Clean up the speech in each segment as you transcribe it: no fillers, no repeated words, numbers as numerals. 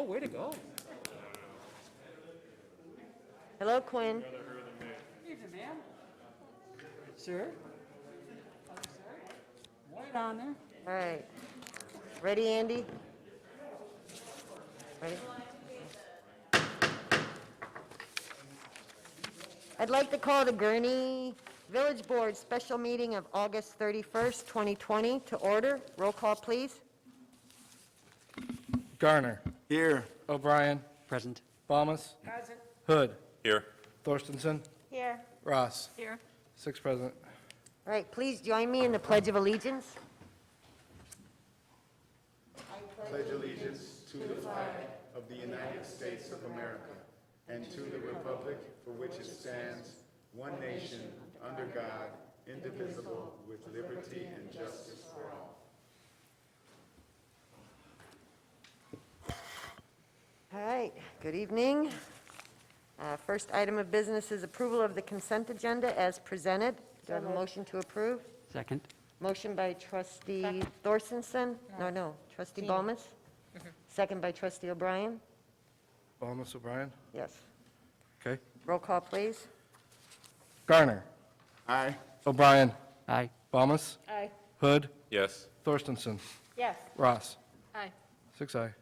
Oh, way to go. Hello, Quinn. Evening, ma'am. Sir? Hello, sir. White on there. All right. Ready, Andy? Ready? I'd like to call the Gurnee Village Board special meeting of August 31st, 2020 to order. Roll call, please. Garner. Here. O'Brien. Present. Balmas. Present. Hood. Here. Thorstensen. Here. Ross. Here. 6 present. All right, please join me in the Pledge of Allegiance. Pledge allegiance to the flag of the United States of America and to the republic for which it stands, one nation, under God, indivisible, with liberty and justice for all. All right, good evening. First item of business is approval of the consent agenda as presented. Do I have a motion to approve? Second. Motion by trustee Thorstensen. No, trustee Balmas. Second by trustee O'Brien. Balmas, O'Brien. Yes. Okay. Roll call, please. Garner. Aye. O'Brien. Aye. Balmas. Aye. Hood. Yes. Thorstensen. Yes. Ross. Aye. 6 aye.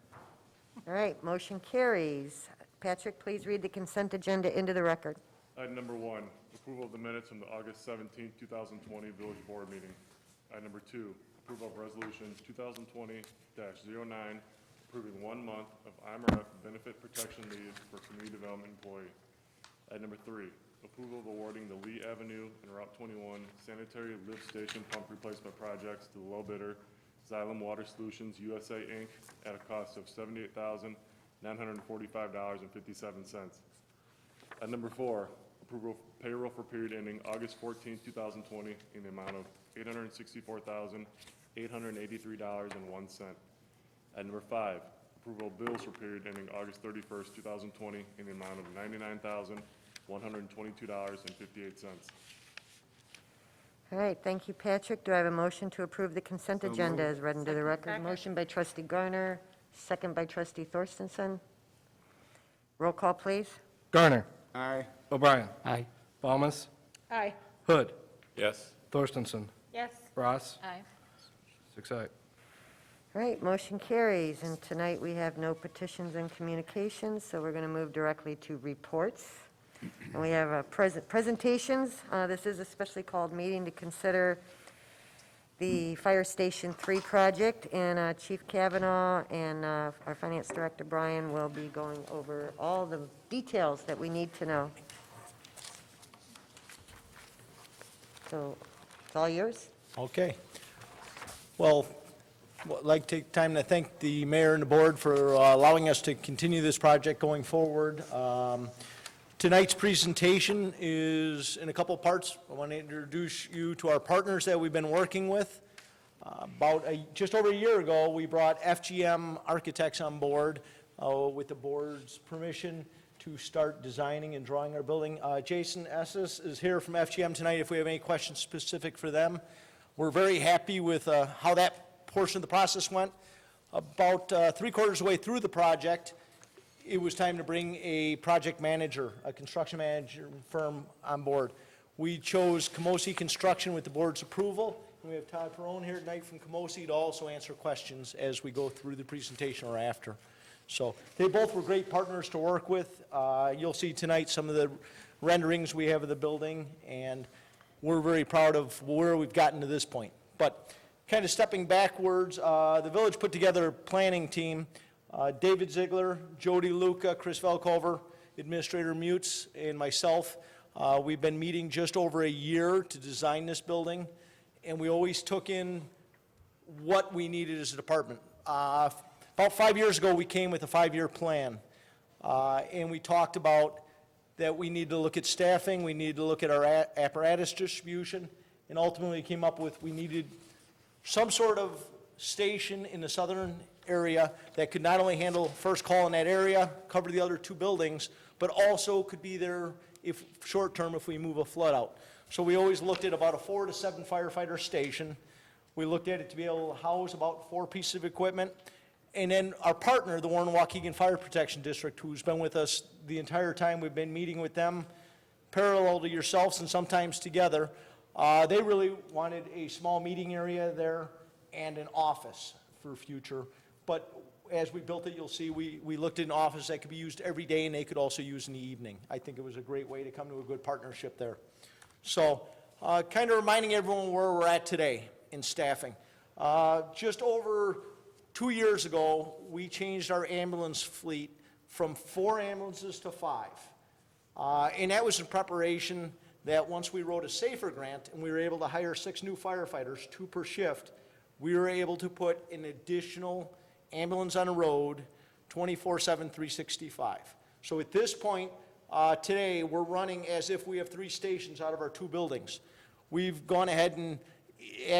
All right, motion carries. Patrick, please read the consent agenda into the record. Item number 1, approval of the minutes from the August 17, 2020 Village Board meeting. Item number 2, approval of resolution 2020-09, approving 1 month of IMRF benefit protection leave for community development employee. Item number 3, approval of awarding the Lee Avenue and Route 21 sanitary lift station pump replacement projects to the low bidder, Xylem Water Solutions USA, Inc., at a cost of $78,945.57. Item number 4, approval of payroll for period ending August 14, 2020, in the amount of $864,883.01. Item number 5, approval of bills for period ending August 31st, 2020, in the amount of $99,122.58. All right, thank you, Patrick. Do I have a motion to approve the consent agenda as read into the record? Motion by trustee Garner, second by trustee Thorstensen. Roll call, please. Garner. Aye. O'Brien. Aye. Balmas. Aye. Hood. Yes. Thorstensen. Yes. Ross. Aye. 6 aye. All right, motion carries, and tonight we have no petitions and communications, so we're going to move directly to reports. And we have presentations. This is a specially called meeting to consider the Fire Station 3 project, and Chief Kavanaugh and our Finance Director Brian will be going over all the details that we need to know. So, it's all yours. Okay. Well, I'd like to take time to thank the mayor and the board for allowing us to continue this project going forward. Tonight's presentation is in a couple of parts. I want to introduce you to our partners that we've been working with. Just over a year ago, we brought FGM Architects on board with the board's permission to start designing and drawing our building. Jason Esses is here from FGM tonight if we have any questions specific for them. We're very happy with how that portion of the process went. About 3/4 of the way through the project, it was time to bring a project manager, a construction manager firm on board. We chose Camosi Construction with the board's approval. And we have Todd Perrone here tonight from Camosi to also answer questions as we go through the presentation or after. So they both were great partners to work with. You'll see tonight some of the renderings we have of the building, and we're very proud of where we've gotten to this point. But kind of stepping backwards, the village put together a planning team. David Ziegler, Jody Luca, Chris Velkover, Administrator Mutz, and myself. We've been meeting just over a year to design this building, and we always took in what we needed as a department. About 5 years ago, we came with a 5-year plan, and we talked about that we need to look at staffing, we need to look at our apparatus distribution, and ultimately came up with we needed some sort of station in the southern area that could not only handle first call in that area, cover the other 2 buildings, but also could be there if short term if we move a flood out. So we always looked at about a 4 to 7 firefighter station. We looked at it to be able to house about 4 pieces of equipment, And then our partner, the Warren-Waukegan Fire Protection District, who's been with us the entire time we've been meeting with them, parallel to yourselves and sometimes together, they really wanted a small meeting area there and an office for future. But as we built it, you'll see we looked at an office that could be used every day and they could also use in the evening. I think it was a great way to come to a good partnership there. So kind of reminding everyone where we're at today in staffing. Just over 2 years ago, we changed our ambulance fleet from 4 ambulances to 5. And that was in preparation that once we wrote a SAFER grant and we were able to hire 6 new firefighters, 2 per shift, we were able to put an additional ambulance on the road 24/7, 365. So at this point, today, we're running as if we have 3 stations out of our 2 buildings. We've gone ahead and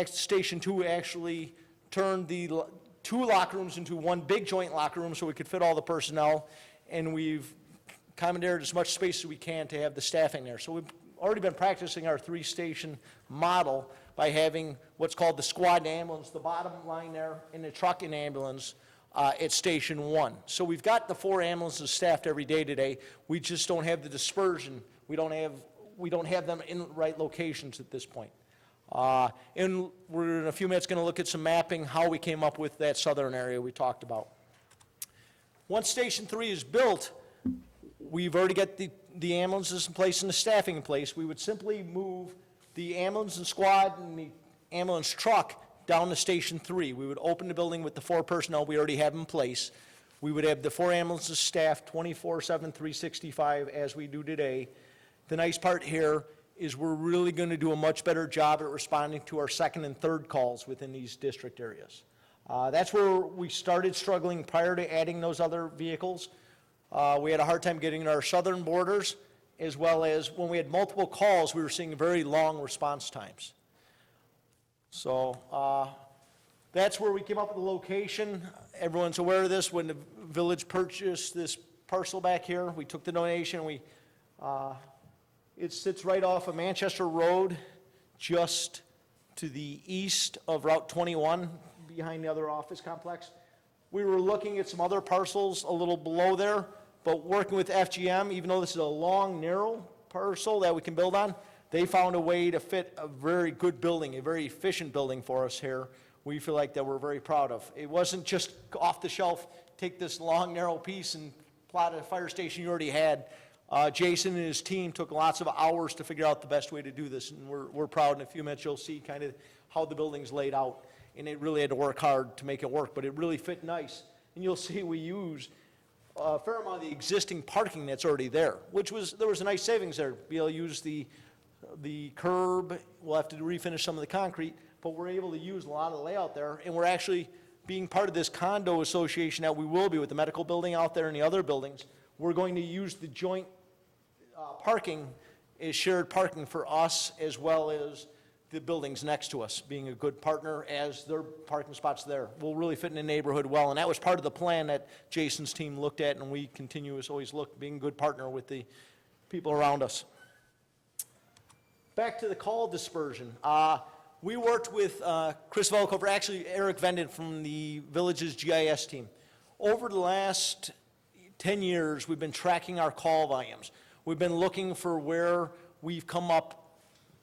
Station 2 actually turned the 2 locker rooms into 1 big joint locker room so we could fit all the personnel, and we've commandeered as much space as we can to have the staffing there. So we've already been practicing our 3-station model by having what's called the squad ambulance, the bottom line there, and the truck and ambulance at Station 1. So we've got the 4 ambulances staffed every day today. We just don't have the dispersion. We don't have them in the right locations at this point. And we're in a few minutes going to look at some mapping, how we came up with that southern area we talked about. Once Station 3 is built, we've already got the ambulances in place and the staffing in place. We would simply move the ambulance and squad and the ambulance truck down to Station 3. We would open the building with the 4 personnel we already have in place. We would have the 4 ambulances staffed 24/7, 365 as we do today. The nice part here is we're really going to do a much better job at responding to our 2nd and 3rd calls within these district areas. That's where we started struggling prior to adding those other vehicles. We had a hard time getting our southern borders, as well as when we had multiple calls, we were seeing very long response times. So that's where we came up with the location. Everyone's aware of this. When the village purchased this parcel back here, we took the donation. It sits right off of Manchester Road, just to the east of Route 21, behind the other office complex. We were looking at some other parcels a little below there, but working with FGM, even though this is a long, narrow parcel that we can build on, they found a way to fit a very good building, a very efficient building for us here. We feel like that we're very proud of. It wasn't just off the shelf, take this long, narrow piece and plot a fire station you already had. Jason and his team took lots of hours to figure out the best way to do this, and we're proud. In a few minutes, you'll see kind of how the building's laid out, and it really had to work hard to make it work, but it really fit nice. And you'll see we use a fair amount of the existing parking that's already there, there was a nice savings there. Be able to use the curb, we'll have to refinish some of the concrete, but we're able to use a lot of the layout there, and we're actually being part of this condo association that we will be with the medical building out there and the other buildings. We're going to use the joint parking is shared parking for us as well as the buildings next to us, being a good partner as their parking spots there. We'll really fit in the neighborhood well, and that was part of the plan that Jason's team looked at, and we continue as always look, being a good partner with the people around us. Back to the call dispersion. We worked with Chris Velkover, actually Eric Venden from the village's GIS team. Over the last 10 years, we've been tracking our call volumes. We've been looking for where we've come up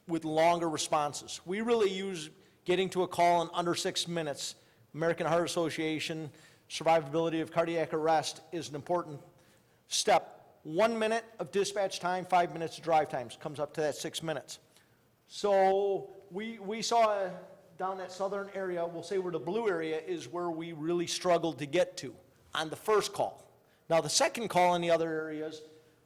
with longer responses. We really use getting to a call in under 6 minutes. American Heart Association, survivability of cardiac arrest is an important step. 1 minute of dispatch time, 5 minutes of drive times comes up to that 6 minutes. So we saw down that southern area, we'll say where the blue area is where we really struggled to get to on the first call. Now the second call in the other areas,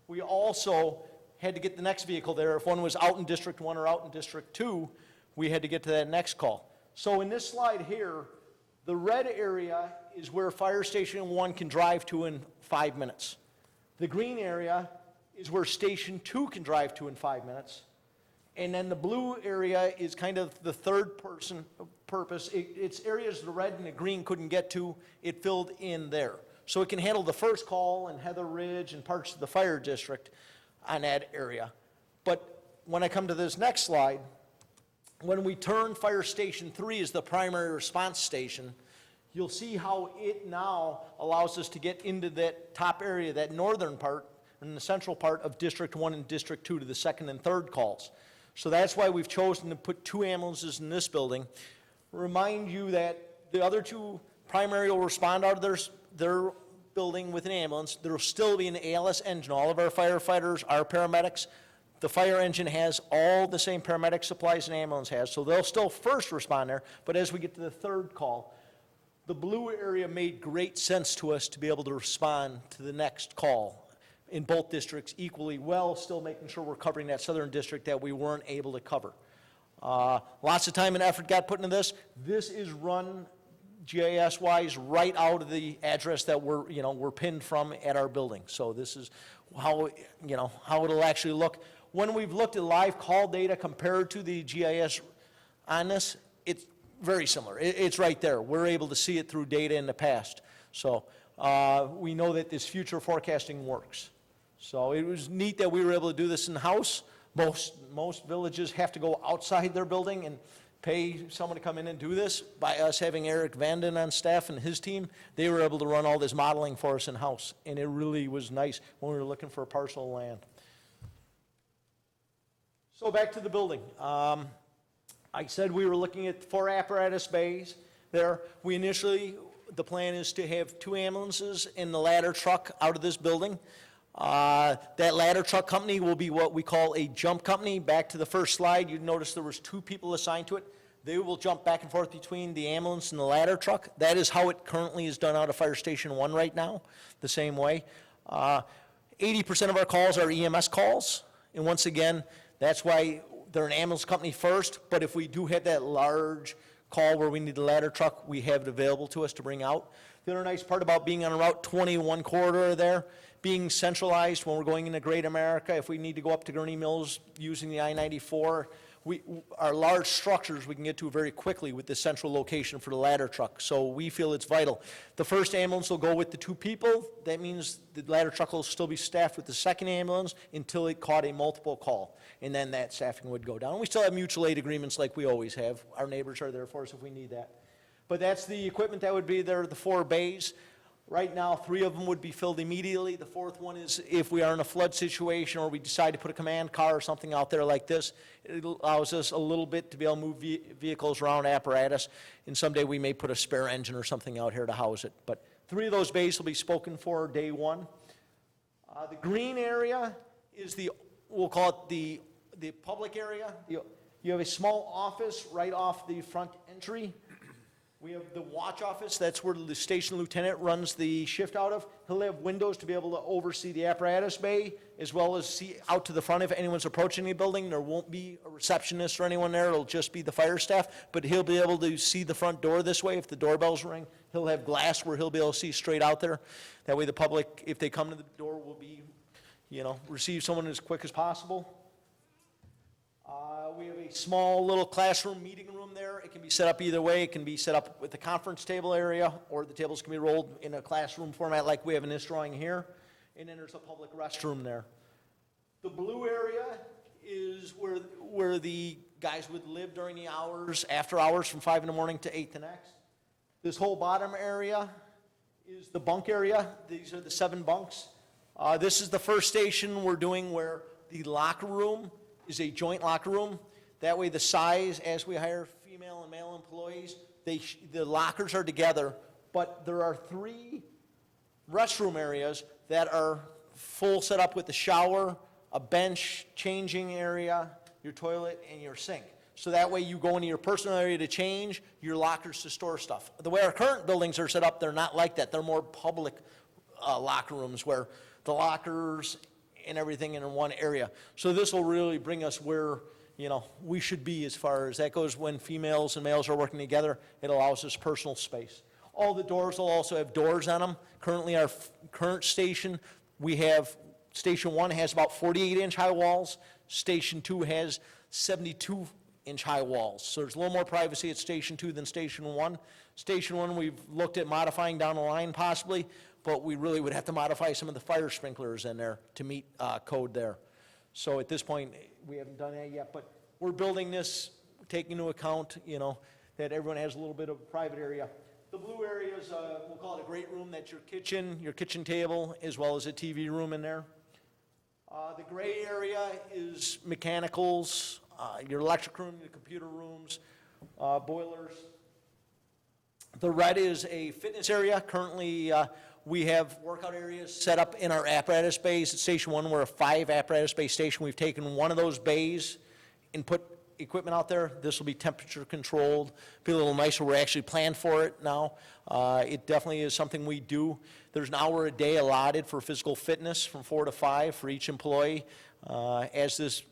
we also had to get the next vehicle there. If one was out in District 1 or out in District 2, we had to get to that next call. So in this slide here, the red area is where Fire Station 1 can drive to in 5 minutes. The green area is where Station 2 can drive to in 5 minutes. And then the blue area is kind of the third purpose. It's areas the red and the green couldn't get to. It filled in there. So it can handle the first call and Heather Ridge and parts of the fire district on that area. But when I come to this next slide, when we turn Fire Station 3 as the primary response station, You'll see how it now allows us to get into that top area, that northern part, and the central part of District 1 and District 2 to the second and third calls. So that's why we've chosen to put 2 ambulances in this building. Remind you that the other 2 primary will respond out of their building with an ambulance. There will still be an ALS engine. All of our firefighters, our paramedics, the fire engine has all the same paramedic supplies an ambulance has, so they'll still first respond there. But as we get to the third call, the blue area made great sense to us to be able to respond to the next call in both districts equally well, still making sure we're covering that southern district that we weren't able to cover. Lots of time and effort got put into this. This is run GIS-wise right out of the address that we're pinned from at our building. So this is how, how it'll actually look. When we've looked at live call data compared to the GIS on this, it's very similar. It's right there. We're able to see it through data in the past. So we know that this future forecasting works. So it was neat that we were able to do this in-house. Most villages have to go outside their building and pay someone to come in and do this. By us having Eric Vanden on staff and his team, they were able to run all this modeling for us in-house, and it really was nice when we were looking for a parcel of land. So back to the building. I said we were looking at 4 apparatus bays there. The plan is to have 2 ambulances and the ladder truck out of this building. That ladder truck company will be what we call a jump company. Back to the first slide, you notice there was 2 people assigned to it. They will jump back and forth between the ambulance and the ladder truck. That is how it currently is done out of Fire Station 1 right now, the same way. 80% of our calls are EMS calls, and once again, that's why they're an ambulance company first, but if we do have that large call where we need the ladder truck, we have it available to us to bring out. The other nice part about being on Route 21 corridor there, being centralized when we're going into Great America, if we need to go up to Gurnee Mills using the I-94, our large structures we can get to very quickly with this central location for the ladder truck, so we feel it's vital. The first ambulance will go with the 2 people. That means the ladder truck will still be staffed with the second ambulance until it caught a multiple call, and then that staffing would go down. We still have mutual aid agreements like we always have. Our neighbors are there for us if we need that. But that's the equipment that would be there, the 4 bays. Right now, 3 of them would be filled immediately. The 4th one is if we are in a flood situation or we decide to put a command car or something out there like this, it allows us a little bit to be able to move vehicles around apparatus, and someday we may put a spare engine or something out here to house it. But 3 of those bays will be spoken for day 1. The green area is we'll call it the public area. You have a small office right off the front entry. We have the watch office. That's where the station lieutenant runs the shift out of. He'll have windows to be able to oversee the apparatus bay, as well as see out to the front if anyone's approaching the building. There won't be a receptionist or anyone there. It'll just be the fire staff, but he'll be able to see the front door this way if the doorbells ring. He'll have glass where he'll be able to see straight out there. That way the public, if they come to the door, will be, receive someone as quick as possible. We have a small little classroom meeting room there. It can be set up either way. It can be set up with the conference table area, or the tables can be rolled in a classroom format like we have in this drawing here. And then there's a public restroom there. The blue area is where the guys would live during the hours, after hours from 5 in the morning to 8 the next. This whole bottom area is the bunk area. These are the 7 bunks. This is the first station we're doing where the locker room is a joint locker room. That way the size, as we hire female and male employees, the lockers are together, but there are 3 restroom areas that are full set up with the shower, a bench, changing area, your toilet, and your sink. So that way you go into your personal area to change, your lockers to store stuff. The way our current buildings are set up, they're not like that. They're more public locker rooms where the lockers and everything in one area. So this will really bring us where, we should be as far as that goes. When females and males are working together, it allows us personal space. All the doors will also have doors on them. Currently, our current station, Station 1 has about 48-inch high walls. Station 2 has 72-inch high walls. So there's a little more privacy at Station 2 than Station 1. Station 1, we've looked at modifying down the line possibly, but we really would have to modify some of the fire sprinklers in there to meet code there. So at this point, we haven't done that yet, but we're building this, taking into account, that everyone has a little bit of private area. The blue area is, we'll call it a great room. That's your kitchen table, as well as a TV room in there. The gray area is mechanicals, your electric room, your computer rooms, boilers. The red is a fitness area. Currently, we have workout areas set up in our apparatus bays. At Station 1, we're a 5 apparatus bay station. We've taken one of those bays and put equipment out there. This will be temperature controlled, be a little nicer. We're actually planned for it now. It definitely is something we do. There's an hour a day allotted for physical fitness from 4 to 5 for each employee. As this,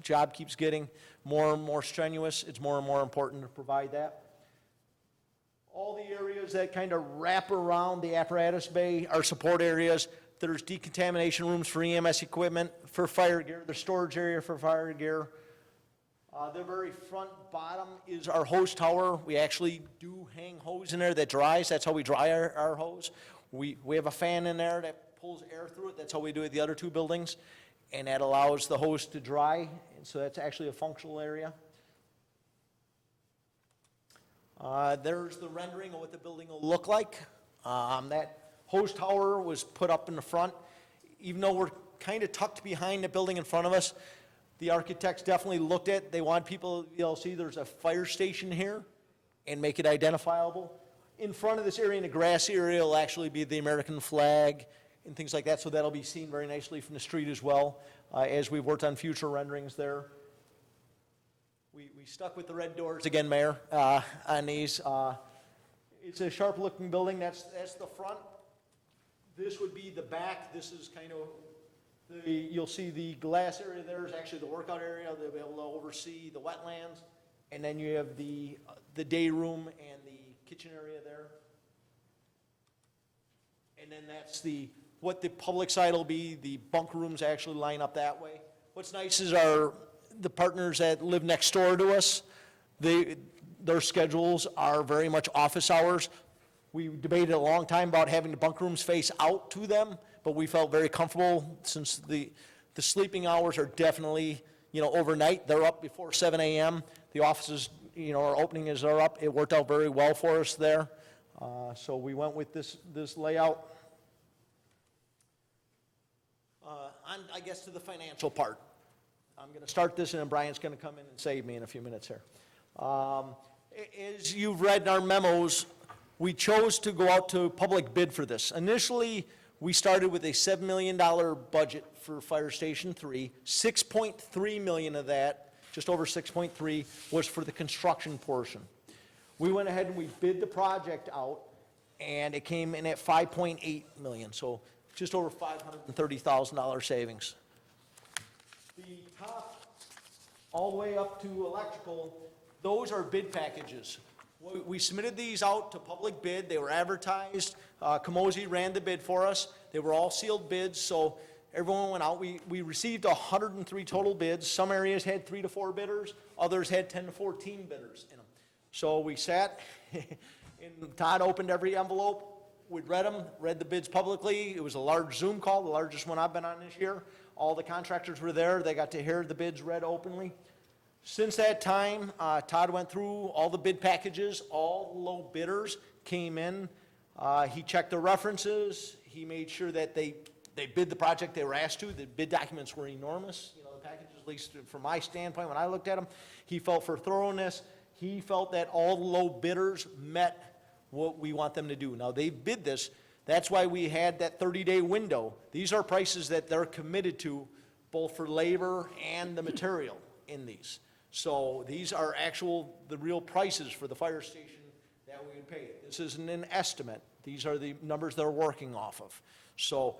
job keeps getting more and more strenuous, it's more and more important to provide that. All the areas that kind of wrap around the apparatus bay are support areas. There's decontamination rooms for EMS equipment, for fire gear, the storage area for fire gear. The very front bottom is our hose tower. We actually do hang hose in there that dries. That's how we dry our hose. We have a fan in there that pulls air through it. That's how we do it at the other 2 buildings. And that allows the hose to dry. And so that's actually a functional area. There's the rendering of what the building will look like. That hose tower was put up in the front. Even though we're kind of tucked behind the building in front of us, the architects definitely looked at, they want people to be able to see there's a fire station here and make it identifiable. In front of this area, in the grassy area, will actually be the American flag and things like that, so that'll be seen very nicely from the street as well, as we've worked on future renderings there. We stuck with the red doors again, Mayor, on these. It's a sharp-looking building. That's the front. This would be the back. This is kind of you'll see the glass area there is actually the workout area. They'll be able to oversee the wetlands. And then you have the day room and the kitchen area there. And then that's what the public side will be. The bunk rooms actually line up that way. What's nice is the partners that live next door to us, their schedules are very much office hours. We debated a long time about having the bunk rooms face out to them, but we felt very comfortable since the sleeping hours are definitely, overnight. They're up before 7 a.m. The offices, our opening as they're up. It worked out very well for us there. So we went with this layout. I guess to the financial part. I'm going to start this, and then Brian's going to come in and save me in a few minutes here. As you've read in our memos, we chose to go out to public bid for this. Initially, we started with a $7 million budget for Fire Station 3. $6.3 million of that, just over 6.3, was for the construction portion. We went ahead and we bid the project out, and it came in at $5.8 million, so just over $530,000 savings. The top, all the way up to electrical, those are bid packages. We submitted these out to public bid. They were advertised. Camosi ran the bid for us. They were all sealed bids, so everyone went out. We received 103 total bids. Some areas had 3 to 4 bidders. Others had 10 to 14 bidders in them. So we sat, and Todd opened every envelope. We read the bids publicly. It was a large Zoom call, the largest one I've been on this year. All the contractors were there. They got to hear the bids read openly. Since that time, Todd went through all the bid packages. All the low bidders came in. He checked the references. He made sure that they bid the project they were asked to. The bid documents were enormous. The packages, at least from my standpoint, when I looked at them, he felt for thoroughness. He felt that all the low bidders met what we want them to do. Now, they bid this. That's why we had that 30-day window. These are prices that they're committed to, both for labor and the material in these. So these are the real prices for the fire station that we would pay. This isn't an estimate. These are the numbers they're working off of. So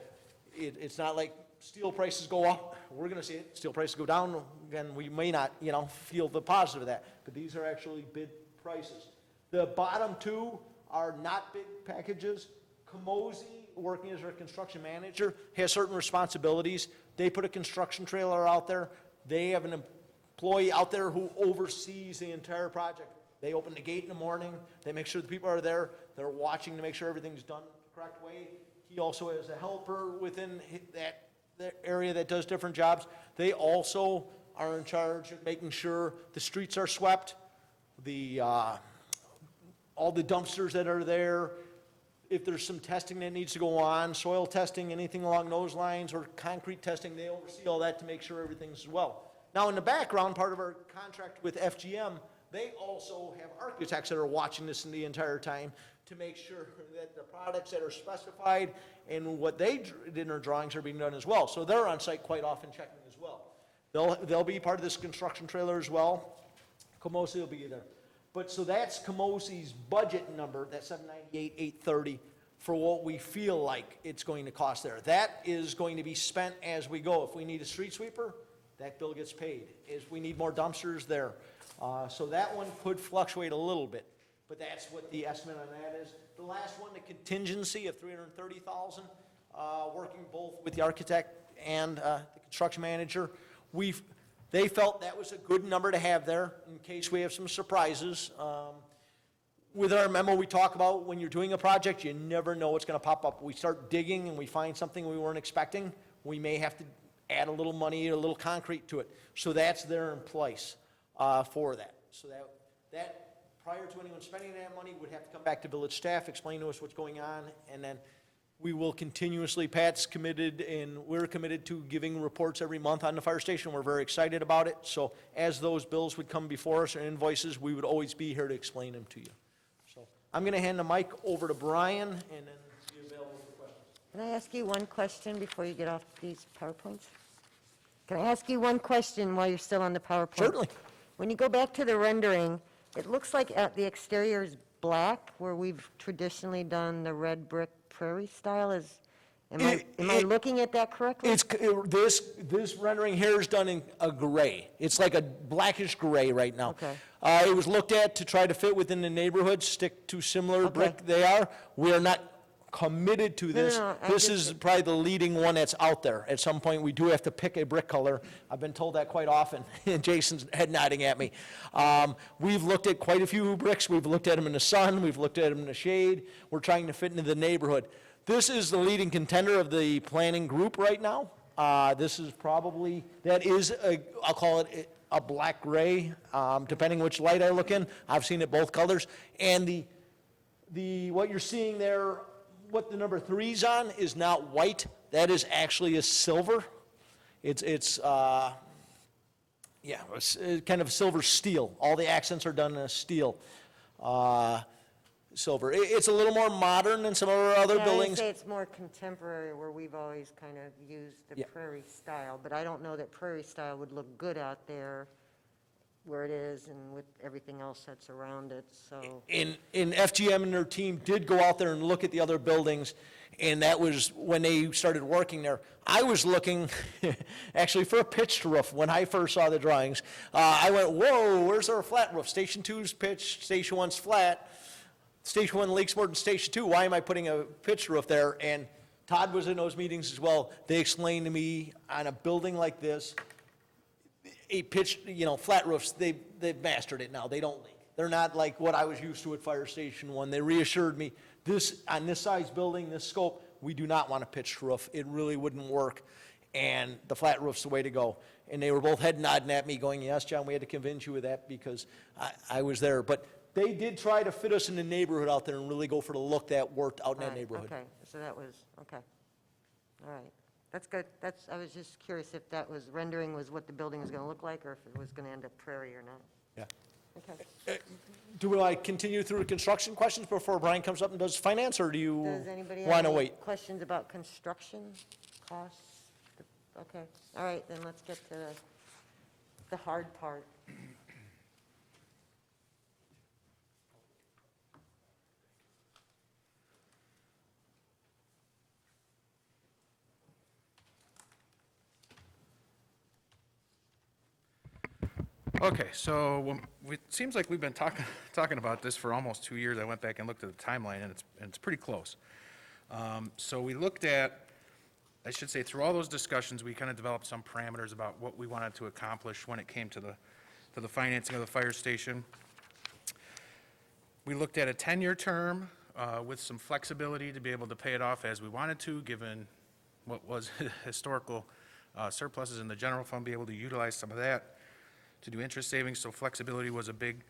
it's not like steel prices go up. We're going to see it. Steel prices go down. Again, we may not, feel the positive of that. But these are actually bid prices. The bottom 2 are not big packages. Camosi, working as our construction manager, has certain responsibilities. They put a construction trailer out there. They have an employee out there who oversees the entire project. They open the gate in the morning. They make sure the people are there. They're watching to make sure everything's done the correct way. He also has a helper within that area that does different jobs. They also are in charge of making sure the streets are swept, all the dumpsters that are there, if there's some testing that needs to go on, soil testing, anything along those lines, or concrete testing, they oversee all that to make sure everything's well. Now, in the background, part of our contract with FGM, they also have architects that are watching this in the entire time to make sure that the products that are specified and what they did in their drawings are being done as well. So they're on site quite often checking as well. They'll be part of this construction trailer as well. Camosi will be there. But so that's Camosi's budget number, that 798, 830, for what we feel like it's going to cost there. That is going to be spent as we go. If we need a street sweeper, that bill gets paid. If we need more dumpsters, there. So that one could fluctuate a little bit, but that's what the estimate on that is. The last one, the contingency of $330,000, working both with the architect and the construction manager. They felt that was a good number to have there in case we have some surprises. With our memo, we talk about when you're doing a project, you never know what's going to pop up. We start digging and we find something we weren't expecting. We may have to add a little money, a little concrete to it. So that's there in place for that. So that prior to anyone spending that money would have to come back to village staff, explain to us what's going on, and then we will continuously, Pat's committed, and we're committed to giving reports every month on the fire station. We're very excited about it. So as those bills would come before us or invoices, we would always be here to explain them to you. So I'm going to hand the mic over to Brian and then be available for questions. Can I ask you one question before you get off these PowerPoints? Can I ask you one question while you're still on the PowerPoint? Certainly. When you go back to the rendering, it looks like the exterior is black, where we've traditionally done the red brick prairie style. Am I looking at that correctly? This rendering here is done in a gray. It's like a blackish gray right now. Okay. It was looked at to try to fit within the neighborhood, stick to similar Okay. brick they are. We are not committed to this. no, I This just- is probably the leading one that's out there. At some point, we do have to pick a brick color. I've been told that quite often, and Jason's head nodding at me. We've looked at quite a few bricks. We've looked at them in the sun. We've looked at them in the shade. We're trying to fit into the neighborhood. This is the leading contender of the planning group right now. This is probably, I'll call it a black gray, depending which light I look in. I've seen it both colors. And what you're seeing there, what the number 3's on is not white. That is actually a silver. It's kind of silver steel. All the accents are done in a steel. Silver. It's a little more modern than some of our other Yeah, buildings. I say it's more contemporary, where we've always kind of used the Yeah. prairie style, but I don't know that prairie style would look good out there where it is and with everything else that's around it, so. In FGM and their team did go out there and look at the other buildings, and that was when they started working there. I was looking actually for a pitched roof when I first saw the drawings. I went, whoa, where's our flat roof? Station 2's pitched, Station 1's flat. Station 1 leaks more than Station 2. Why am I putting a pitched roof there? And Todd was in those meetings as well. They explained to me on a building like this, a pitched, flat roofs, they've mastered it now. They don't leak. They're not like what I was used to at Fire Station 1. They reassured me, on this size building, this scope, we do not want a pitched roof. It really wouldn't work. And the flat roof's the way to go. And they were both head nodding at me going, yes, John, we had to convince you of that because I was there. But they did try to fit us in the neighborhood out there and really go for the look that worked out in that Right, neighborhood. Okay, so that was, okay. All right. That's good. I was just curious if that was, rendering was what the building was going to look like, or if it was going to end up prairie or not. Yeah. Okay. Do I continue through the construction questions before Brian comes up and does finance, or do you Does anybody have want to any wait? questions about construction costs? Okay, all right, then let's get to the hard part. Okay, so it seems like we've been talking about this for almost 2 years. I went back and looked at the timeline, and it's pretty close. So we looked at, I should say, through all those discussions, we kind of developed some parameters about what we wanted to accomplish when it came to the financing of the fire station. We looked at a 10-year term with some flexibility to be able to pay it off as we wanted to, given what was historical surpluses in the general fund, be able to utilize some of that to do interest savings, so flexibility was a big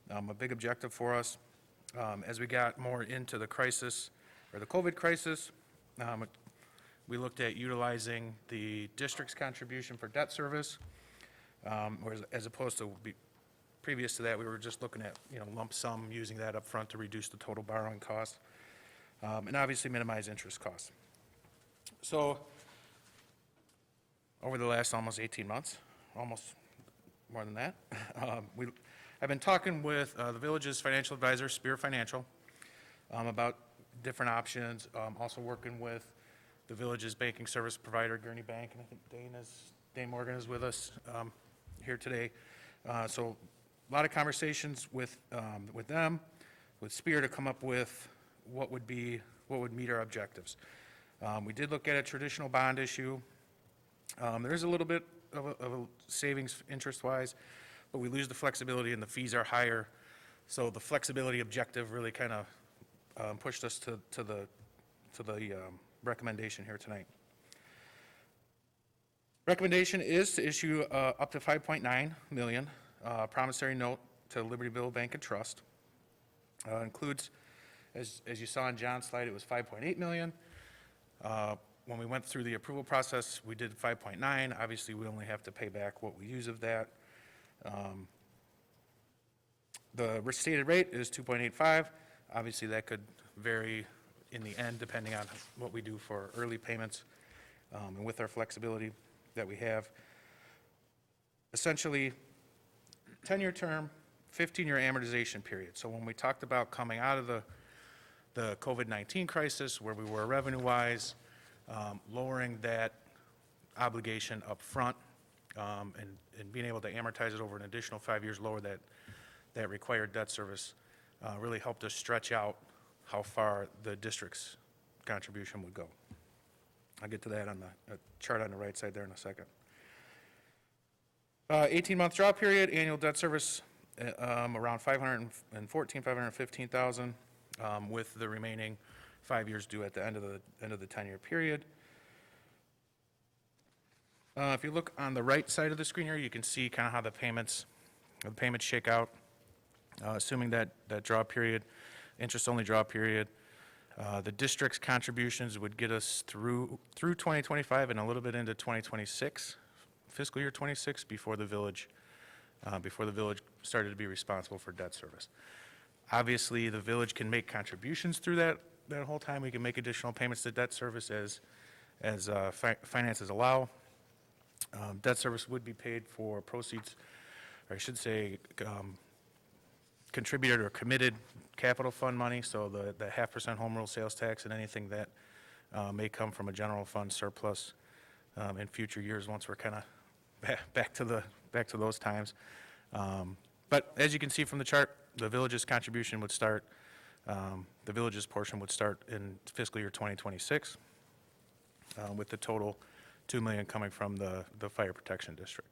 objective for us. As we got more into the crisis, or the COVID crisis, we looked at utilizing the district's contribution for debt service, whereas as opposed to previous to that, we were just looking at, lump sum, using that up front to reduce the total borrowing cost, and obviously minimize interest costs. So, over the last almost 18 months, almost more than that, I've been talking with the village's financial advisor, Spear Financial, about different options, also working with the village's banking service provider, Gurnee Bank, and I think Dane Morgan is with us here today. So a lot of conversations with them, with Spear, to come up with what would meet our objectives. We did look at a traditional bond issue. There is a little bit of a savings interest-wise, but we lose the flexibility and the fees are higher. So the flexibility objective really kind of pushed us to the recommendation here tonight. Recommendation is to issue up to $5.9 million promissory note to Libertyville Bank and Trust. Includes, as you saw on John's slide, it was $5.8 million. When we went through the approval process, we did 5.9. Obviously, we only have to pay back what we use of that. The stated rate is 2.85. Obviously, that could vary in the end depending on what we do for early payments, and with our flexibility that we have. Essentially, 10-year term, 15-year amortization period. So when we talked about coming out of the COVID-19 crisis, where we were revenue-wise, lowering that obligation up front, and being able to amortize it over an additional 5 years, lower that required debt service, really helped us stretch out how far the district's contribution would go. I'll get to that on the chart on the right side there in a second. 18-month draw period, annual debt service around $515,000, with the remaining 5 years due at the end of the 10-year period. If you look on the right side of the screen here, you can see kind of how the payments shake out, assuming that draw period, interest-only draw period. The district's contributions would get us through 2025 and a little bit into 2026, fiscal year 26, before the village started to be responsible for debt service. Obviously, the village can make contributions through that whole time. We can make additional payments to debt service as finances allow. Debt service would be paid for proceeds, or I should say, contributed or committed capital fund money, so the 0.5% home rule sales tax and anything that may come from a general fund surplus in future years once we're kind of back to those times. But as you can see from the chart, the village's contribution would start, the village's portion would start in fiscal year 2026, with the total $2 million coming from the fire protection district.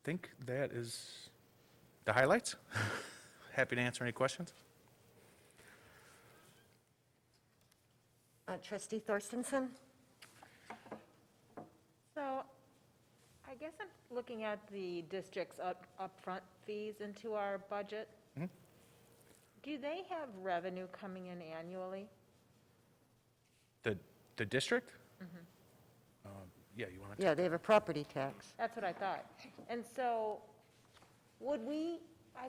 I think that is the highlights. Happy to answer any questions. Trustee Thorstensen? So, I guess I'm looking at the district's upfront fees into our budget. Mhm. Do they have revenue coming in annually? The district? Yeah, you want to? Yeah, they have a property tax. That's what I thought. And so, I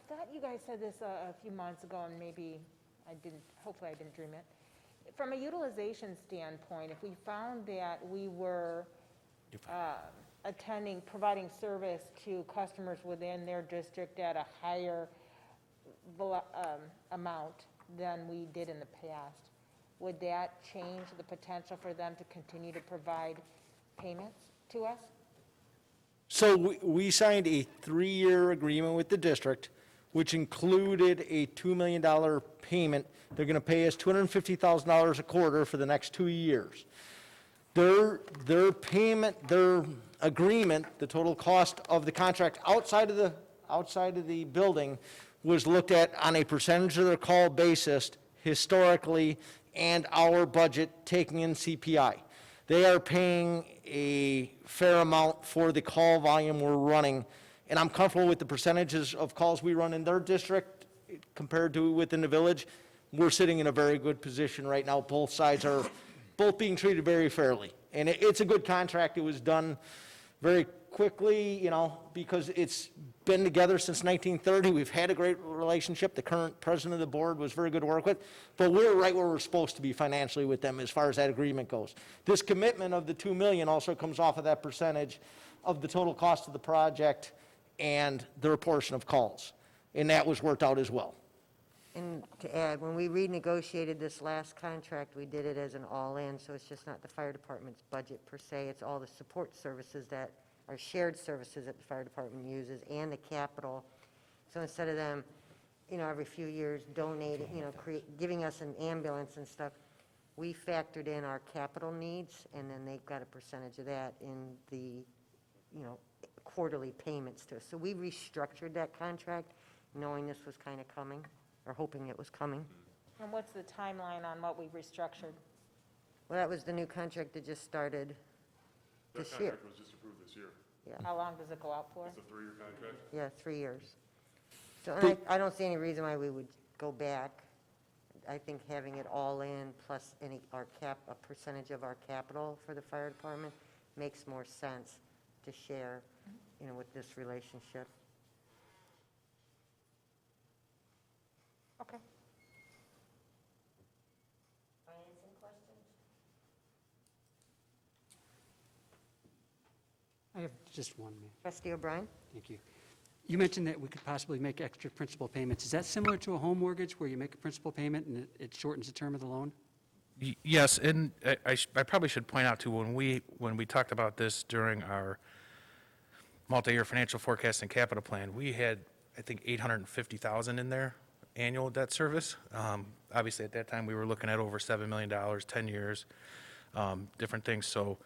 thought you guys said this a few months ago, and maybe hopefully I didn't dream it. From a utilization standpoint, if we found that we were providing service to customers within their district at a higher amount than we did in the past, would that change the potential for them to continue to provide payments to us? So we signed a 3-year agreement with the district, which included a $2 million payment. They're going to pay us $250,000 a quarter for the next 2 years. Their payment, their agreement, the total cost of the contract outside of the building was looked at on a percentage of their call basis historically, and our budget taking in CPI. They are paying a fair amount for the call volume we're running, and I'm comfortable with the percentages of calls we run in their district compared to within the village. We're sitting in a very good position right now. Both sides are both being treated very fairly. And it's a good contract. It was done very quickly, you know, because it's been together since 1930. We've had a great relationship. The current president of the board was very good to work with. But we're right where we're supposed to be financially with them as far as that agreement goes. This commitment of the $2 million also comes off of that percentage of the total cost of the project and their portion of calls. And that was worked out as well. And to add, when we renegotiated this last contract, we did it as an all-in, so it's just not the fire department's budget per se, it's all the support services that are shared services that the fire department uses and the capital. So instead of them, you know, every few years donating, you know, giving us an ambulance and stuff, we factored in our capital needs, and then they've got a percentage of that in the, you know, quarterly payments to us. So we restructured that contract, knowing this was kind of coming, or hoping it was coming. And what's the timeline on what we restructured? Well, that was the new contract that just started That this year. contract was just approved this year. How long does it go out for? It's a 3-year contract. Yeah, 3 years. So and I don't see any reason why we would go back. I think having it all in, plus a percentage of our capital for the fire department makes more sense to share, you know, with this relationship. Okay. Financing questions? I have just one, ma'am. Trustee O'Brien? Thank you. You mentioned that we could possibly make extra principal payments. Is that similar to a home mortgage where you make a principal payment and it shortens the term of the loan? Yes, and I probably should point out too, when we talked about this during our multi-year financial forecast and capital plan, we had, I think, $850,000 in there, annual debt service. Obviously, at that time, we were looking at over $7 million, 10 years, different things. So,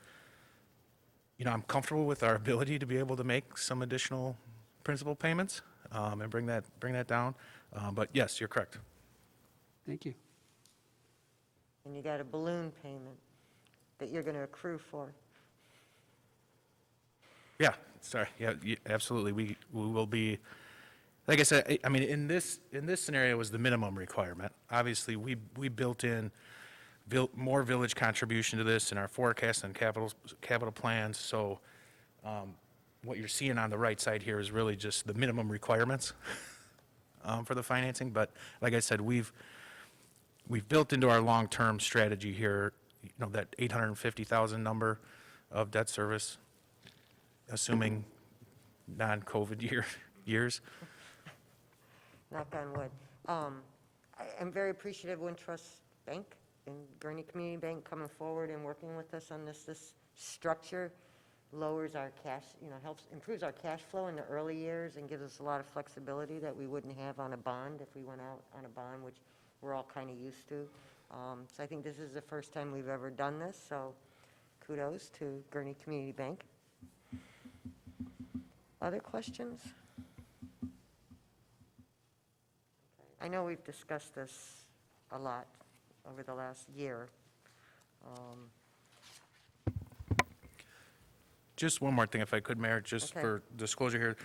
you know, I'm comfortable with our ability to be able to make some additional principal payments and bring that down. But yes, you're correct. Thank you. And you got a balloon payment that you're going to accrue for. Yeah, sorry. Yeah, absolutely. We will be, like I said, I mean, in this scenario was the minimum requirement. Obviously, we built more village contribution to this in our forecast and capital plans. So what you're seeing on the right side here is really just the minimum requirements for the financing. But like I said, we've built into our long-term strategy here, you know, that 850,000 number of debt service, assuming non-COVID years. Knock on wood. I'm very appreciative of Wintrust Bank and Gurnee Community Bank coming forward and working with us on this. This structure lowers our cash, you know, improves our cash flow in the early years and gives us a lot of flexibility that we wouldn't have on a bond if we went out on a bond, which we're all kind of used to. So I think this is the first time we've ever done this, so kudos to Gurnee Community Bank. Other questions? I know we've discussed this a lot over the last year. Just one more thing, if I could, Mayor, just Okay. for disclosure here.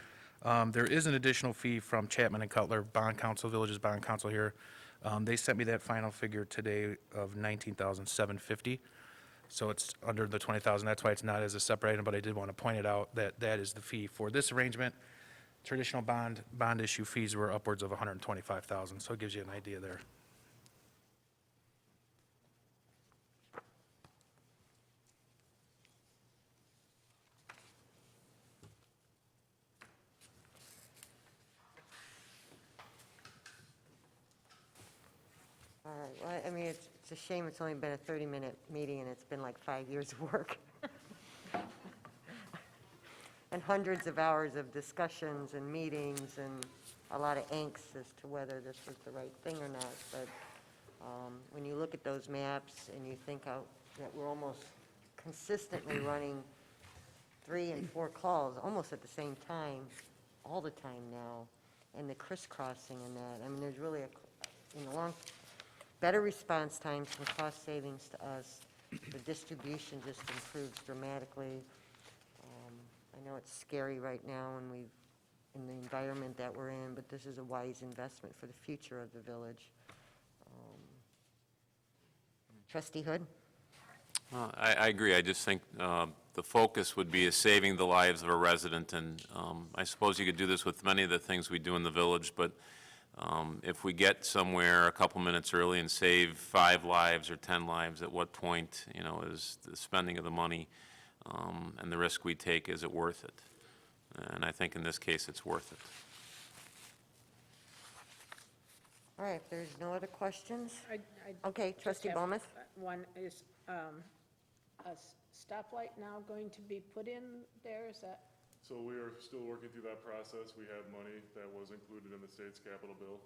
There is an additional fee from Chapman and Cutler Bond Council, Villages Bond Council here. They sent me that final figure today of $19,750. So it's under the $20,000. That's why it's not as a separate item, but I did want to point it out that that is the fee for this arrangement. Traditional bond issue fees were upwards of $125,000, so it gives you an idea there. All right, well, I mean, it's a shame it's only been a 30-minute meeting and it's been like 5 years of work. And hundreds of hours of discussions and meetings and a lot of angst as to whether this was the right thing or not. But when you look at those maps and you think out that we're almost consistently running 3 and 4 calls almost at the same time, all the time now, and the crisscrossing in that, I mean, there's really in the long, better response times and cost savings to us. The distribution just improves dramatically. I know it's scary right now, and we've in the environment that we're in, but this is a wise investment for the future of the village. Trustee Hood? I agree. I just think the focus would be is saving the lives of a resident, and I suppose you could do this with many of the things we do in the village, but if we get somewhere a couple minutes early and save 5 lives or 10 lives, at what point, is the spending of the money and the risk we take, is it worth it? And I think in this case, it's worth it. All right, if there's no other questions? I Okay, just trustee have Bomas? One is, a stoplight now going to be put in there, is that? So we are still working through that process. We have money that was included in the state's capital bill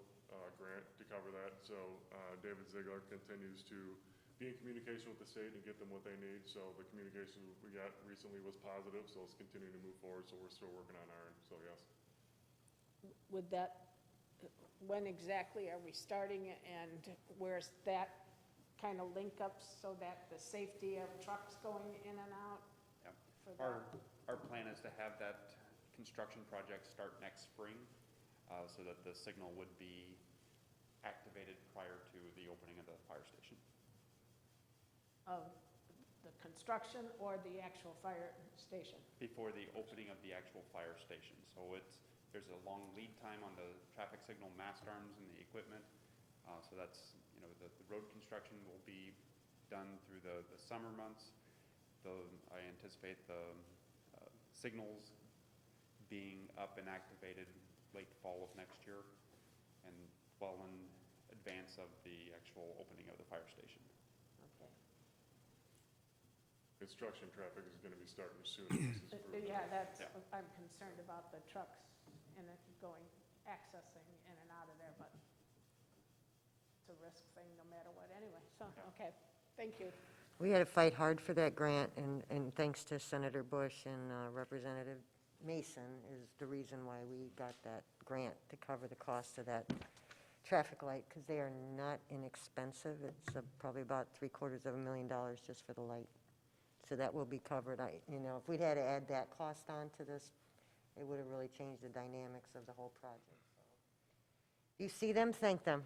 grant to cover that. So David Ziegler continues to be in communication with the state and get them what they need. So the communication we got recently was positive, so it's continuing to move forward. So we're still working on our end, so yes. Would that, when exactly are we starting, and where's that kind of link up so that the safety of trucks going in and out? Yep. For that? Our plan is to have that construction project start next spring, so that the signal would be activated prior to the opening of the fire station. Of the construction or the actual fire station? Before the opening of the actual fire station. So there's a long lead time on the traffic signal mast arms and the equipment. So that's, the road construction will be done through the summer months. I anticipate the signals being up and activated late fall of next year, and well in advance of the actual opening of the fire station. Okay. Construction traffic is going to be starting soon. This is approved. Yeah, that's, Yeah. I'm concerned about the trucks and it going, accessing in and out of there, but it's a risk thing no matter what anyway. So, okay, thank you. We had to fight hard for that grant, and thanks to Senator Bush and Representative Mason is the reason why we got that grant to cover the cost of that traffic light, because they are not inexpensive. It's probably about $750,000 just for the light. So that will be covered. If we'd had to add that cost on to this, it would have really changed the dynamics of the whole project. You see them, thank them.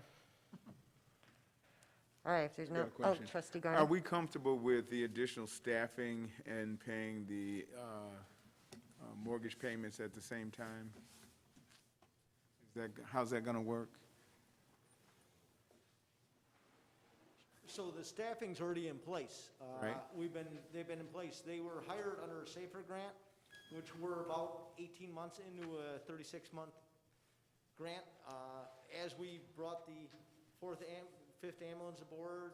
All right, if there's no, got a question. trustee Are Gurnee? we comfortable with the additional staffing and paying the mortgage payments at the same time? How's that going to work? So the staffing's already in place. Right. They've been in place. They were hired under a SAFER grant, which we're about 18 months into a 36-month grant. As we brought the fifth ambulance aboard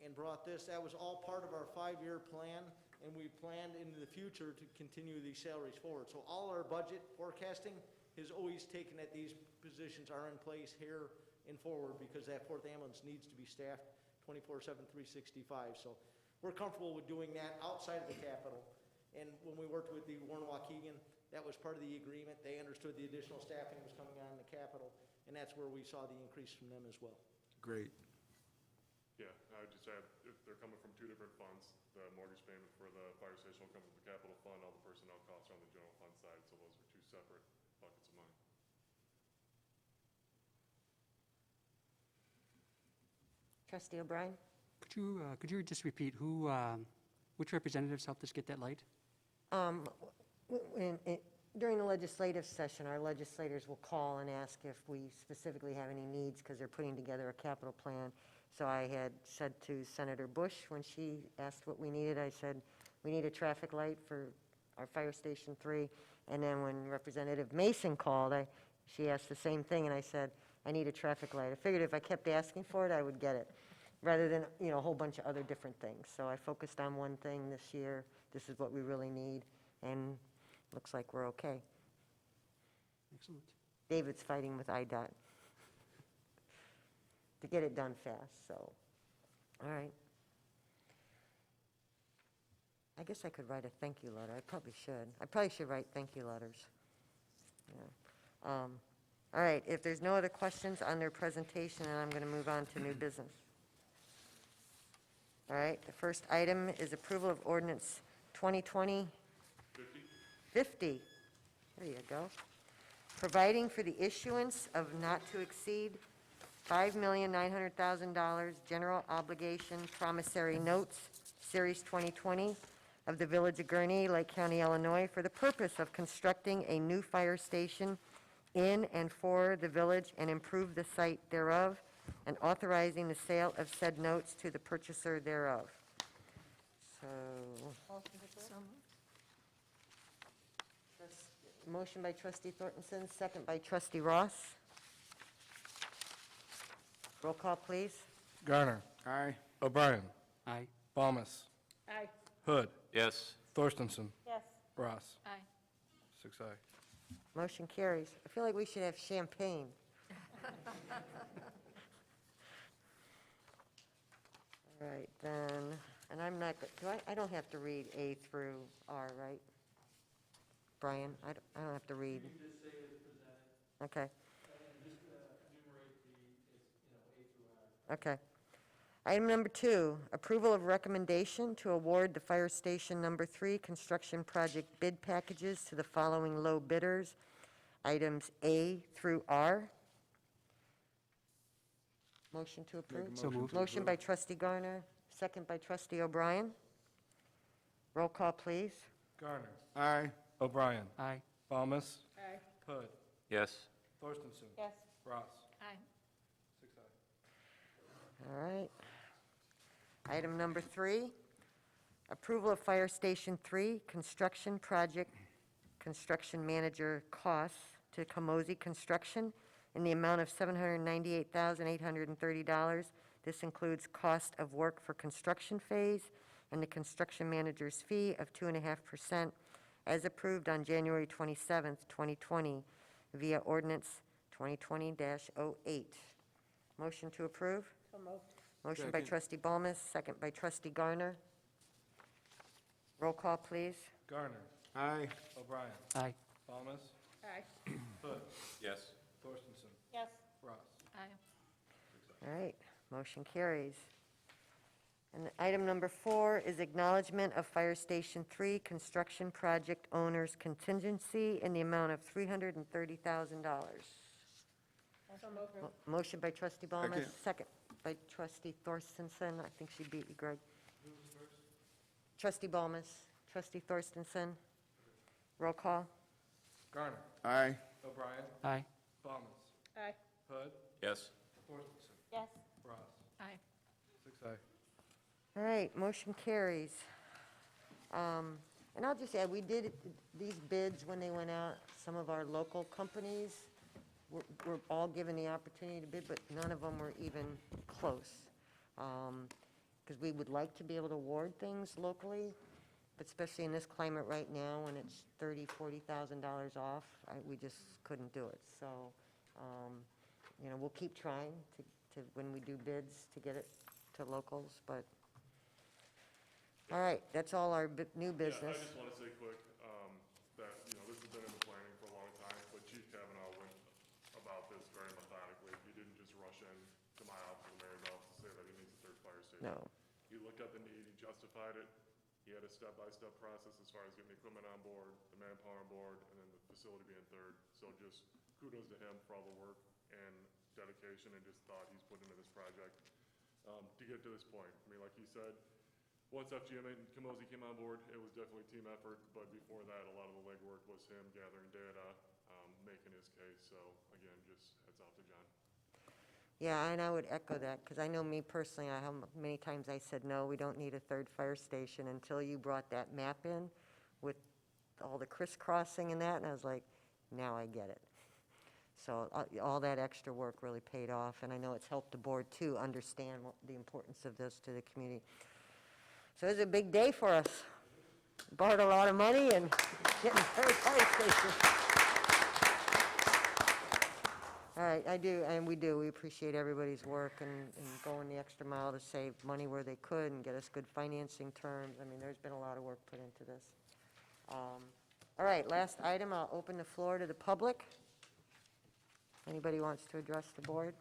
and brought this, that was all part of our 5-year plan, and we planned into the future to continue these salaries forward. So all our budget forecasting has always taken that these positions are in place here and forward, because that fourth ambulance needs to be staffed 24/7, 365. So we're comfortable with doing that outside of the capital. And when we worked with the Warren Waukegan, that was part of the agreement. They understood the additional staffing was coming on in the capital, and that's where we saw the increase from them as well. Great. Yeah, I would just add, if they're coming from 2 different funds, the mortgage payment for the fire station will come from the capital fund, all the personnel costs are on the general fund side, so those are 2 separate buckets of money. Trustee O'Brien? Could you just repeat which representatives helped us get that light? During the legislative session, our legislators will call and ask if we specifically have any needs, because they're putting together a capital plan. So I had said to Senator Bush, when she asked what we needed, I said, we need a traffic light for our Fire Station 3. And then when Representative Mason called, she asked the same thing, and I said, I need a traffic light. I figured if I kept asking for it, I would get it, rather than, a whole bunch of other different things. So I focused on one thing this year. This is what we really need, and looks like we're okay. Excellent. David's fighting with IDOT to get it done fast, so, all right. I guess I could write a thank you letter. I probably should. I probably should write thank you letters. Yeah. All right, if there's no other questions on their presentation, then I'm going to move on to new business. All right, the first item is approval of ordinance 2020-50. There you go. providing for the issuance of not to exceed $5,900,000 general obligation promissory notes, Series 2020, of the Village of Gurnee, Lake County, Illinois, for the purpose of constructing a new fire station in and for the village and improve the site thereof, and authorizing the sale of said notes to the purchaser thereof. So, motion by trustee Thornton, second by trustee Ross. Roll call, please. Garner. Aye. O'Brien. Aye. Balmas. Aye. Hood. Yes. Thorstenson. Yes. Ross. Aye. 6 aye. Motion carries. I feel like we should have champagne. All right, then, and I'm not, I don't have to read A through R, right? Brian, I don't have to read. You can just say it's presented. Okay. And just enumerate A through R. Okay. Item number 2, approval of recommendation to award the Fire Station Number 3 construction project bid packages to the following low bidders, items A through R. Motion to approve? So moved. Motion by trustee Garner, second by trustee O'Brien. Roll call, please. Garner. Aye. O'Brien. Aye. Balmas. Aye. Hood. Yes. Thorstenson. Yes. Ross. Aye. 6 aye. All right. Item number 3, approval of Fire Station 3 construction project, construction manager costs to Camosi Construction in the amount of $798,830. This includes cost of work for construction phase and the construction manager's fee of 2.5% as approved on January 27th, 2020 via ordinance 2020-08. Motion to approve? So moved. Motion by trustee Balmas, second by trustee Garner. Roll call, please. Garner. Aye. O'Brien. Aye. Balmas. Aye. Hood. Yes. Thorstenson. Yes. Ross. Aye. All right, motion carries. And item number 4 is acknowledgement of Fire Station 3 construction project owner's contingency in the amount of $330,000. So moved. Motion by trustee Balmas, second by trustee Thorstensen. I think she beat you, Greg. Trustee Balmas, trustee Thorstensen. Roll call. Garner. Aye. O'Brien. Aye. Balmas. Aye. Hood. Yes. Thorstenson. Yes. Ross. Aye. 6 aye. All right, motion carries. And I'll just add, we did these bids when they went out, some of our local companies were all given the opportunity to bid, but none of them were even close. Because we would like to be able to award things locally, but especially in this climate right now, when it's $30,000, $40,000 off, we just couldn't do it. So, we'll keep trying to, when we do bids, to get it to locals, but, all right, that's all our new Yeah, business. I just want to say quick, that, this has been in the planning for a long time, but Chief Kavanaugh went about this very methodically. He didn't just rush in to my office in Maryville to say that he needs a third fire station. No. He looked at the need, he justified it, he had a step-by-step process as far as getting the equipment on board, the manpower on board, and then the facility being third. So just kudos to him for all the work and dedication and just thought he's put into this project to get to this point. I mean, like he said, once FGM and Camosi came on board, it was definitely a team effort, but before that, a lot of the legwork was him gathering data, making his case. So again, just heads off to John. Yeah, and I would echo that, because I know me personally, how many times I said, no, we don't need a third fire station, until you brought that map in with all the crisscrossing and that, and I was like, now I get it. So all that extra work really paid off, and I know it's helped the board, too, understand the importance of this to the community. So it was a big day for us. Borrowed a lot of money and getting third fire station. All right, I do, and we do. We appreciate everybody's work and going the extra mile to save money where they could and get us good financing terms. I mean, there's been a lot of work put into this. All right, last item, I'll open the floor to the public. Anybody wants to address the board?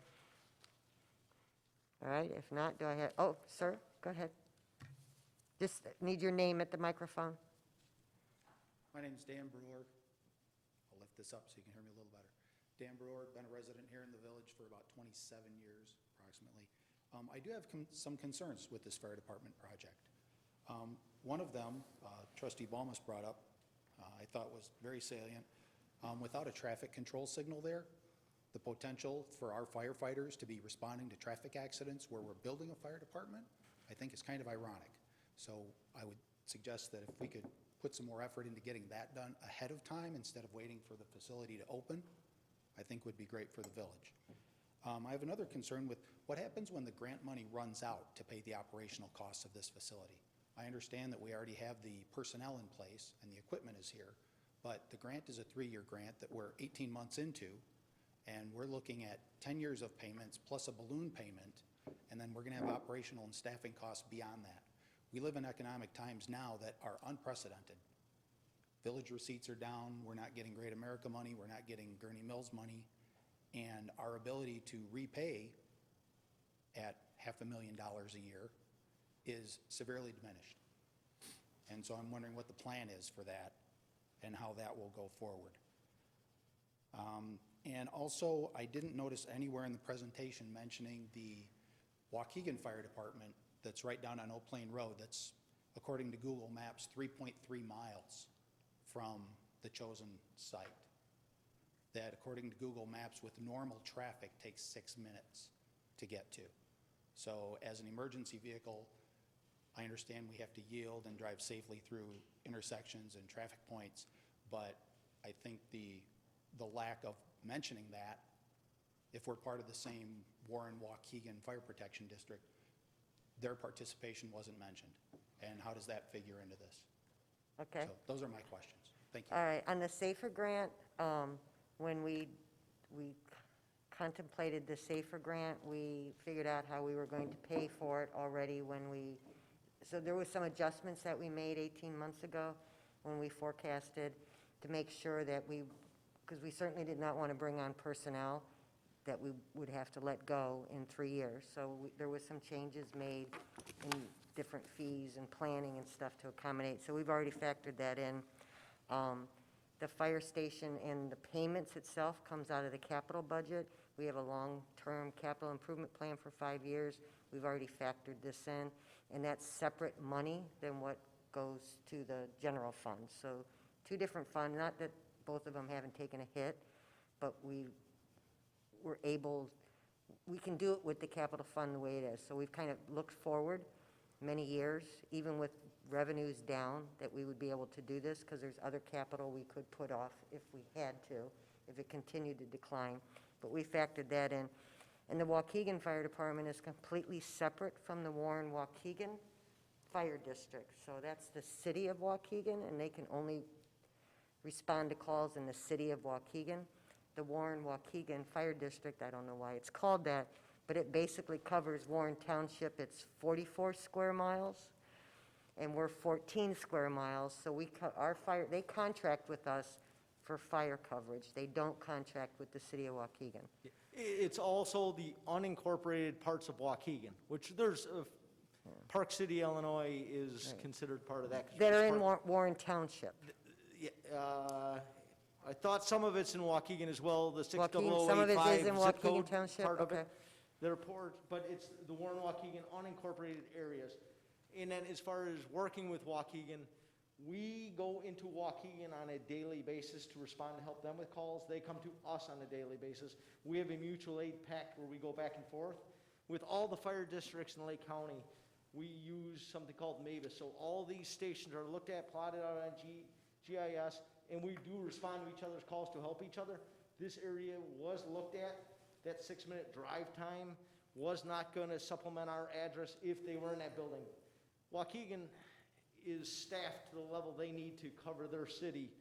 All right, if not, do I have, oh, sir, go ahead. Just need your name at the microphone. My name's Dan Brewer. I'll lift this up so you can hear me a little better. Dan Brewer, been a resident here in the village for about 27 years approximately. I do have some concerns with this fire department project. One of them, trustee Balmas brought up, I thought was very salient. Without a traffic control signal there, the potential for our firefighters to be responding to traffic accidents where we're building a fire department, I think is kind of ironic. So I would suggest that if we could put some more effort into getting that done ahead of time instead of waiting for the facility to open, I think would be great for the village. I have another concern with what happens when the grant money runs out to pay the operational costs of this facility. I understand that we already have the personnel in place and the equipment is here, but the grant is a 3-year grant that we're 18 months into, and we're looking at 10 years of payments plus a balloon payment, and then we're going to have operational and staffing costs beyond that. We live in economic times now that are unprecedented. Village receipts are down, we're not getting Great America money, we're not getting Gurnee Mills money, and our ability to repay at $500,000 a year is severely diminished. And so I'm wondering what the plan is for that and how that will go forward. And also, I didn't notice anywhere in the presentation mentioning the Waukegan Fire Department that's right down on Oak Plain Road. That's, according to Google Maps, 3.3 miles from the chosen site. That, according to Google Maps, with normal traffic, takes 6 minutes to get to. So as an emergency vehicle, I understand we have to yield and drive safely through intersections and traffic points, but I think the lack of mentioning that, if we're part of the same Warren-Waukegan Fire Protection District, their participation wasn't mentioned. And how does that figure into this? Okay. So those are my questions. Thank you. All right, on the SAFER grant, when we contemplated the SAFER grant, we figured out how we were going to pay for it already so there was some adjustments that we made 18 months ago when we forecasted to make sure that because we certainly did not want to bring on personnel that we would have to let go in 3 years. So there was some changes made in different fees and planning and stuff to accommodate. So we've already factored that in. The fire station and the payments itself comes out of the capital budget. We have a long-term capital improvement plan for 5 years. We've already factored this in, and that's separate money than what goes to the general fund. So 2 different funds, not that both of them haven't taken a hit, but we can do it with the capital fund the way it is. So we've kind of looked forward many years, even with revenues down, that we would be able to do this, because there's other capital we could put off if we had to, if it continued to decline. But we factored that in. And the Waukegan Fire Department is completely separate from the Warren-Waukegan Fire District. So that's the city of Waukegan, and they can only respond to calls in the city of Waukegan. The Warren-Waukegan Fire District, I don't know why it's called that, but it basically covers Warren Township. It's 44 square miles, and we're 14 square miles. So they contract with us for fire coverage. They don't contract with the city of Waukegan. It's also the unincorporated parts of Waukegan, which there's, Park City, Illinois is considered part of that. 'cause That are it's in part- Warren Township. I thought some of it's in Waukegan as well, the Some of it is 60085 in zip Waukegan code Township? part of it. Okay. They're but it's the Warren Waukegan unincorporated areas. And then as far as working with Waukegan, we go into Waukegan on a daily basis to respond to help them with calls. They come to us on a daily basis. We have a mutual aid pact where we go back and forth. With all the fire districts in Lake County, we use something called MAVIS. So all these stations are looked at, plotted out on GIS, and we do respond to each other's calls to help each other. This area was looked at. That 6-minute drive time was not going to supplement our address if they were in that building. Waukegan is staffed to the level they need to cover their city,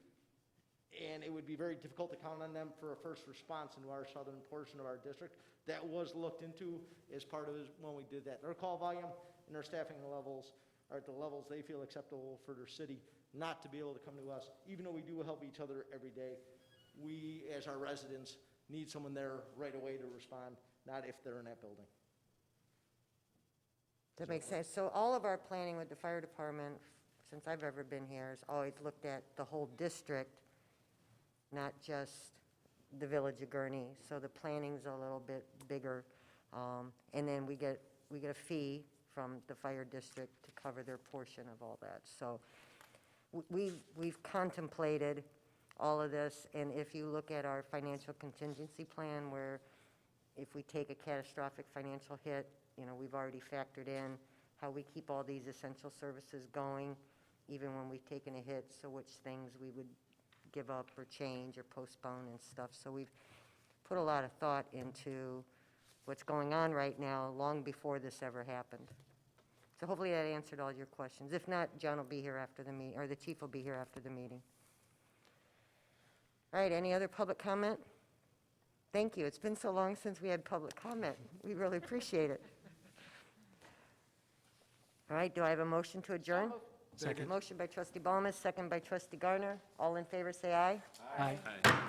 and it would be very difficult to count on them for a first response into our southern portion of our district. That was looked into as part of when we did that. Their call volume and their staffing levels are at the levels they feel acceptable for their city, not to be able to come to us. Even though we do help each other every day, we, as our residents, need someone there right away to respond, not if they're in that building. That makes sense. So all of our planning with the fire department, since I've ever been here, has always looked at the whole district not just the village of Gurnee. So the planning's a little bit bigger. And then we get a fee from the fire district to cover their portion of all that. So we've contemplated all of this, and if you look at our financial contingency plan, where if we take a catastrophic financial hit, we've already factored in how we keep all these essential services going, even when we've taken a hit, so which things we would give up or change or postpone and stuff. So we've put a lot of thought into what's going on right now, long before this ever happened. So hopefully that answered all your questions. If not, John will be here after the meeting, or the chief will be here after the meeting. All right, any other public comment? Thank you. It's been so long since we had public comment. We really appreciate it. All right, do I have a motion to adjourn? Second. Motion by trustee Ballmer, second by trustee Garner. All in favor, say aye. Aye. Aye.